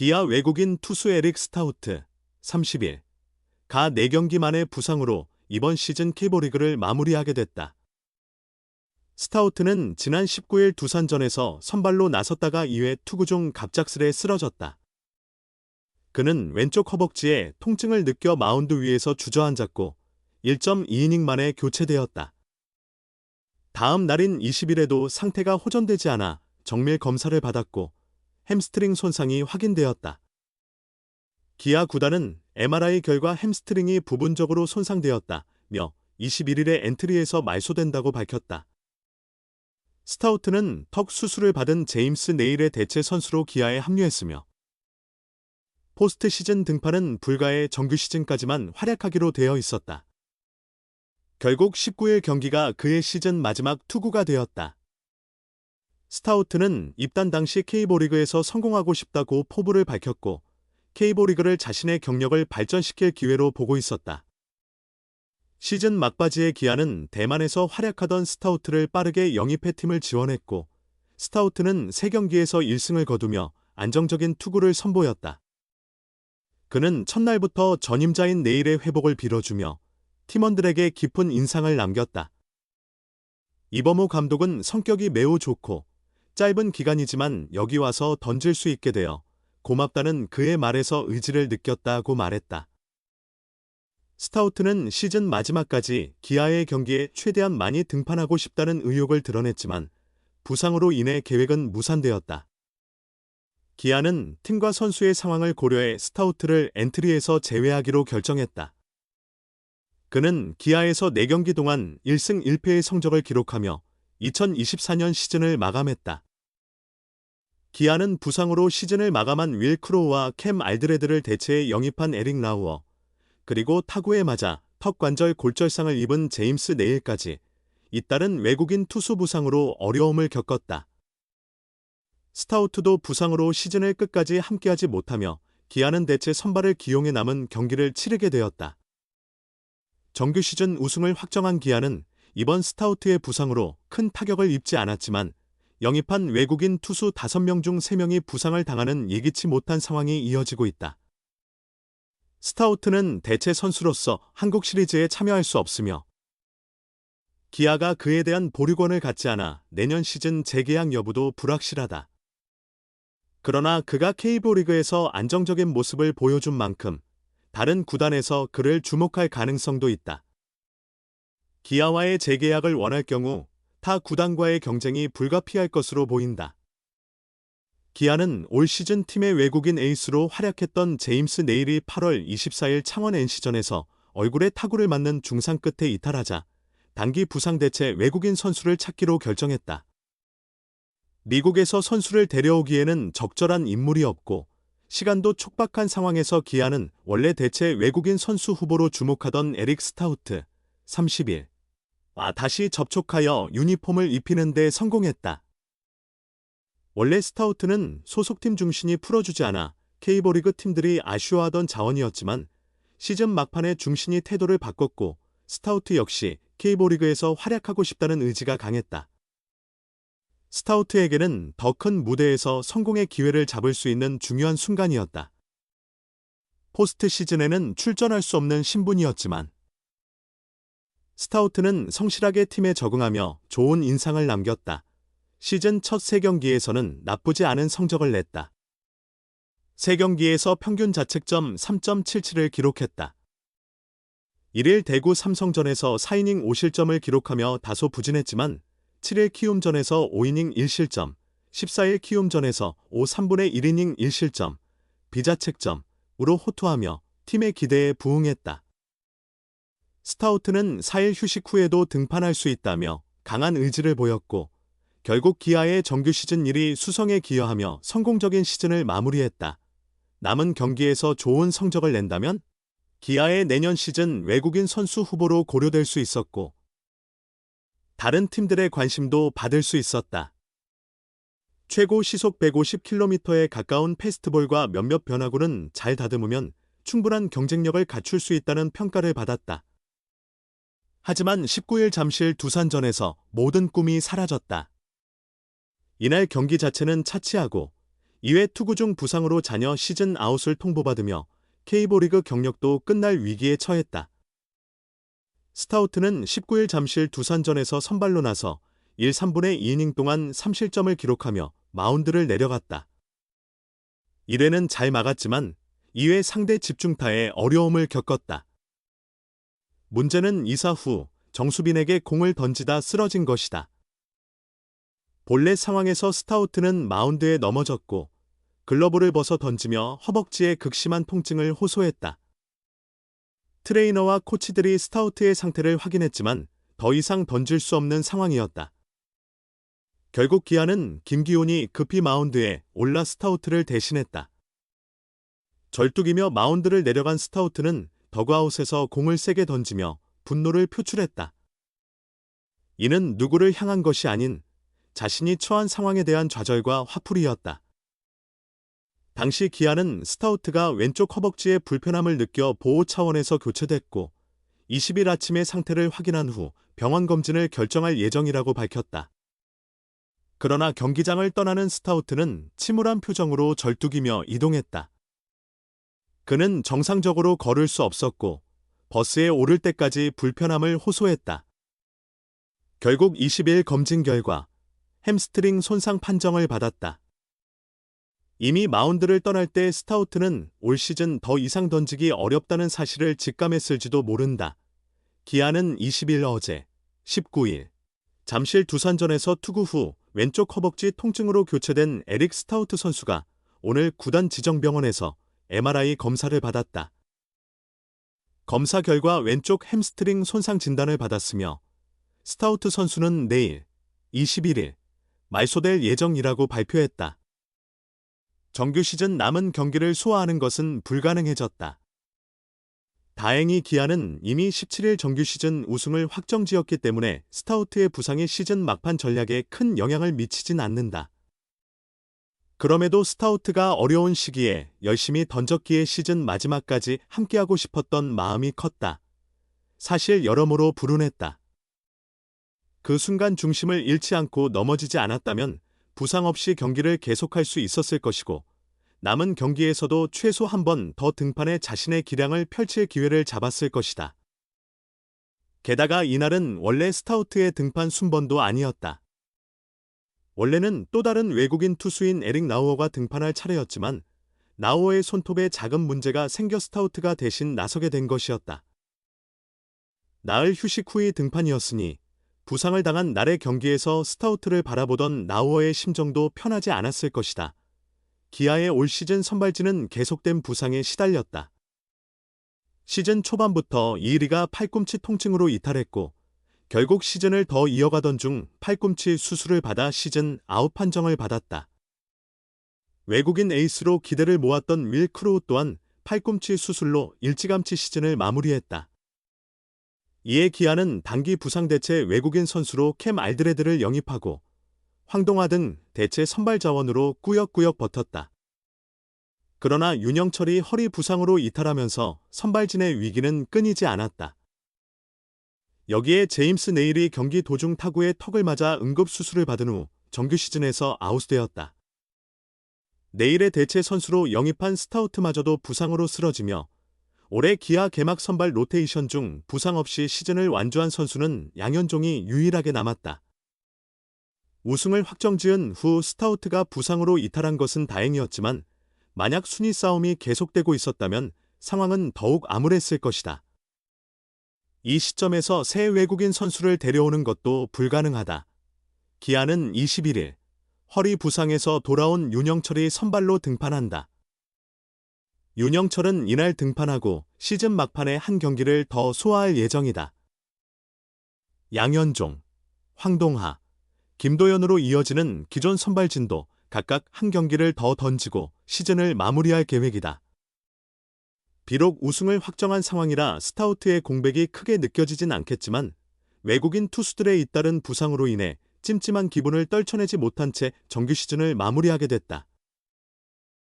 기아 외국인 투수 에릭 스타우트 30일 가 4경기 만의 부상으로 이번 시즌 K리그를 마무리하게 됐다. 스타우트는 지난 19일 두산전에서 선발로 나섰다가 2회 투구 중 갑작스레 쓰러졌다. 그는 왼쪽 허벅지에 통증을 느껴 마운드 위에서 주저앉았고 1.2이닝 만에 교체되었다. 다음 날인 20일에도 상태가 호전되지 않아 정밀 검사를 받았고 햄스트링 손상이 확인되었다. 기아 구단은 MRI 결과 햄스트링이 부분적으로 손상되었다며 21일에 엔트리에서 말소된다고 밝혔다. 스타우트는 턱 수술을 받은 제임스 네일의 대체 선수로 기아에 합류했으며 포스트 시즌 등판은 불가해 정규 시즌까지만 활약하기로 되어 있었다. 결국 19일 경기가 그의 시즌 마지막 투구가 되었다. 스타우트는 입단 당시 K리그에서 성공하고 싶다고 포부를 밝혔고 K리그를 자신의 경력을 발전시킬 기회로 보고 있었다. 시즌 막바지에 기아는 대만에서 활약하던 스타우트를 빠르게 영입해 팀을 지원했고 스타우트는 3경기에서 1승을 거두며 안정적인 투구를 선보였다. 그는 첫날부터 전임자인 네일의 회복을 빌어주며 팀원들에게 깊은 인상을 남겼다. 이범호 감독은 성격이 매우 좋고 짧은 기간이지만 여기 와서 던질 수 있게 되어 고맙다는 그의 말에서 의지를 느꼈다고 말했다. 스타우트는 시즌 마지막까지 기아의 경기에 최대한 많이 등판하고 싶다는 의욕을 드러냈지만 부상으로 인해 계획은 무산되었다. 기아는 팀과 선수의 상황을 고려해 스타우트를 엔트리에서 제외하기로 결정했다. 그는 기아에서 4경기 동안 1승 1패의 성적을 기록하며 2024년 시즌을 마감했다. 기아는 부상으로 시즌을 마감한 윌 크로우와 캠 알드레드를 대체해 영입한 에릭 라우어, 그리고 타구에 맞아 턱 관절 골절상을 입은 제임스 네일까지 잇따른 외국인 투수 부상으로 어려움을 겪었다. 스타우트도 부상으로 시즌을 끝까지 함께하지 못하며 기아는 대체 선발을 기용해 남은 경기를 치르게 되었다. 정규 시즌 우승을 확정한 기아는 이번 스타우트의 부상으로 큰 타격을 입지 않았지만 영입한 외국인 투수 5명 중 3명이 부상을 당하는 예기치 못한 상황이 이어지고 있다. 스타우트는 대체 선수로서 한국 시리즈에 참여할 수 없으며 기아가 그에 대한 보류권을 갖지 않아 내년 시즌 재계약 여부도 불확실하다. 그러나 그가 K리그에서 안정적인 모습을 보여준 만큼 다른 구단에서 그를 주목할 가능성도 있다. 기아와의 재계약을 원할 경우 타 구단과의 경쟁이 불가피할 것으로 보인다. 기아는 올 시즌 팀의 외국인 에이스로 활약했던 제임스 네일이 8월 24일 창원 NC전에서 얼굴에 타구를 맞는 중상 끝에 이탈하자 단기 부상 대체 외국인 선수를 찾기로 결정했다. 미국에서 선수를 데려오기에는 적절한 인물이 없고 시간도 촉박한 상황에서 기아는 원래 대체 외국인 선수 후보로 주목하던 에릭 스타우트 30일 다시 접촉하여 유니폼을 입히는 데 성공했다. 원래 스타우트는 소속팀 중심이 풀어주지 않아 K리그 팀들이 아쉬워하던 자원이었지만 시즌 막판에 중심이 태도를 바꿨고 스타우트 역시 K리그에서 활약하고 싶다는 의지가 강했다. 스타우트에게는 더 큰 무대에서 성공의 기회를 잡을 수 있는 중요한 순간이었다. 포스트 시즌에는 출전할 수 없는 신분이었지만 스타우트는 성실하게 팀에 적응하며 좋은 인상을 남겼다. 시즌 첫 3경기에서는 나쁘지 않은 성적을 냈다. 3경기에서 평균 자책점 3.77을 기록했다. 1일 대구 삼성전에서 4이닝 5실점을 기록하며 다소 부진했지만 7일 키움전에서 5이닝 1실점, 14일 키움전에서 5/3분의 1이닝 1실점, 비자책점으로 호투하며 팀의 기대에 부응했다. 스타우트는 4일 휴식 후에도 등판할 수 있다며 강한 의지를 보였고 결국 기아의 정규 시즌 1위 수성에 기여하며 성공적인 시즌을 마무리했다. 남은 경기에서 좋은 성적을 낸다면 기아의 내년 시즌 외국인 선수 후보로 고려될 수 있었고 다른 팀들의 관심도 받을 수 있었다. 최고 시속 150km에 가까운 패스트볼과 몇몇 변화구는 잘 다듬으면 충분한 경쟁력을 갖출 수 있다는 평가를 받았다. 하지만 19일 잠실 두산전에서 모든 꿈이 사라졌다. 이날 경기 자체는 차치하고 2회 투구 중 부상으로 잔여 시즌 아웃을 통보받으며 K리그 경력도 끝날 위기에 처했다. 스타우트는 19일 잠실 두산전에서 선발로 나서 1, 3분의 2이닝 동안 3실점을 기록하며 마운드를 내려갔다. 1회는 잘 막았지만 2회 상대 집중타에 어려움을 겪었다. 문제는 2사 후 정수빈에게 공을 던지다 쓰러진 것이다. 본래 상황에서 스타우트는 마운드에 넘어졌고 글러브를 벗어 던지며 허벅지에 극심한 통증을 호소했다. 트레이너와 코치들이 스타우트의 상태를 확인했지만 더 이상 던질 수 없는 상황이었다. 결국 기아는 김기훈이 급히 마운드에 올라 스타우트를 대신했다. 절뚝이며 마운드를 내려간 스타우트는 더그아웃에서 공을 세게 던지며 분노를 표출했다. 이는 누구를 향한 것이 아닌 자신이 처한 상황에 대한 좌절과 화풀이였다. 당시 기아는 스타우트가 왼쪽 허벅지에 불편함을 느껴 보호 차원에서 교체됐고 20일 아침에 상태를 확인한 후 병원 검진을 결정할 예정이라고 밝혔다. 그러나 경기장을 떠나는 스타우트는 침울한 표정으로 절뚝이며 이동했다. 그는 정상적으로 걸을 수 없었고 버스에 오를 때까지 불편함을 호소했다. 결국 20일 검진 결과 햄스트링 손상 판정을 받았다. 이미 마운드를 떠날 때 스타우트는 올 시즌 더 이상 던지기 어렵다는 사실을 직감했을지도 모른다. 기아는 20일 어제 19일 잠실 두산전에서 투구 후 왼쪽 허벅지 통증으로 교체된 에릭 스타우트 선수가 오늘 구단 지정병원에서 MRI 검사를 받았다. 검사 결과 왼쪽 햄스트링 손상 진단을 받았으며 스타우트 선수는 내일 21일 말소될 예정이라고 발표했다. 정규 시즌 남은 경기를 소화하는 것은 불가능해졌다. 다행히 기아는 이미 17일 정규 시즌 우승을 확정지었기 때문에 스타우트의 부상이 시즌 막판 전략에 큰 영향을 미치진 않는다. 그럼에도 스타우트가 어려운 시기에 열심히 던졌기에 시즌 마지막까지 함께하고 싶었던 마음이 컸다. 사실 여러모로 불운했다. 그 순간 중심을 잃지 않고 넘어지지 않았다면 부상 없이 경기를 계속할 수 있었을 것이고 남은 경기에서도 최소 한 번 더 등판해 자신의 기량을 펼칠 기회를 잡았을 것이다. 게다가 이날은 원래 스타우트의 등판 순번도 아니었다. 원래는 또 다른 외국인 투수인 에릭 나우어가 등판할 차례였지만 나우어의 손톱에 작은 문제가 생겨 스타우트가 대신 나서게 된 것이었다. 나흘 휴식 후의 등판이었으니 부상을 당한 날의 경기에서 스타우트를 바라보던 나우어의 심정도 편하지 않았을 것이다. 기아의 올 시즌 선발진은 계속된 부상에 시달렸다. 시즌 초반부터 이의리가 팔꿈치 통증으로 이탈했고 결국 시즌을 더 이어가던 중 팔꿈치 수술을 받아 시즌 아웃 판정을 받았다. 외국인 에이스로 기대를 모았던 윌 크로우 또한 팔꿈치 수술로 일찌감치 시즌을 마무리했다. 이에 기아는 단기 부상 대체 외국인 선수로 캠 알드레드를 영입하고 황동화 등 대체 선발 자원으로 꾸역꾸역 버텼다. 그러나 윤영철이 허리 부상으로 이탈하면서 선발진의 위기는 끊이지 않았다. 여기에 제임스 네일이 경기 도중 타구에 턱을 맞아 응급수술을 받은 후 정규 시즌에서 아웃되었다. 네일의 대체 선수로 영입한 스타우트마저도 부상으로 쓰러지며 올해 기아 개막 선발 로테이션 중 부상 없이 시즌을 완주한 선수는 양현종이 유일하게 남았다. 우승을 확정지은 후 스타우트가 부상으로 이탈한 것은 다행이었지만 만약 순위 싸움이 계속되고 있었다면 상황은 더욱 암울했을 것이다. 이 시점에서 새 외국인 선수를 데려오는 것도 불가능하다. 기아는 21일 허리 부상에서 돌아온 윤영철이 선발로 등판한다. 윤영철은 이날 등판하고 시즌 막판에 한 경기를 더 소화할 예정이다. 양현종, 황동하, 김도현으로 이어지는 기존 선발진도 각각 한 경기를 더 던지고 시즌을 마무리할 계획이다. 비록 우승을 확정한 상황이라 스타우트의 공백이 크게 느껴지진 않겠지만 외국인 투수들의 잇따른 부상으로 인해 찜찜한 기분을 떨쳐내지 못한 채 정규 시즌을 마무리하게 됐다.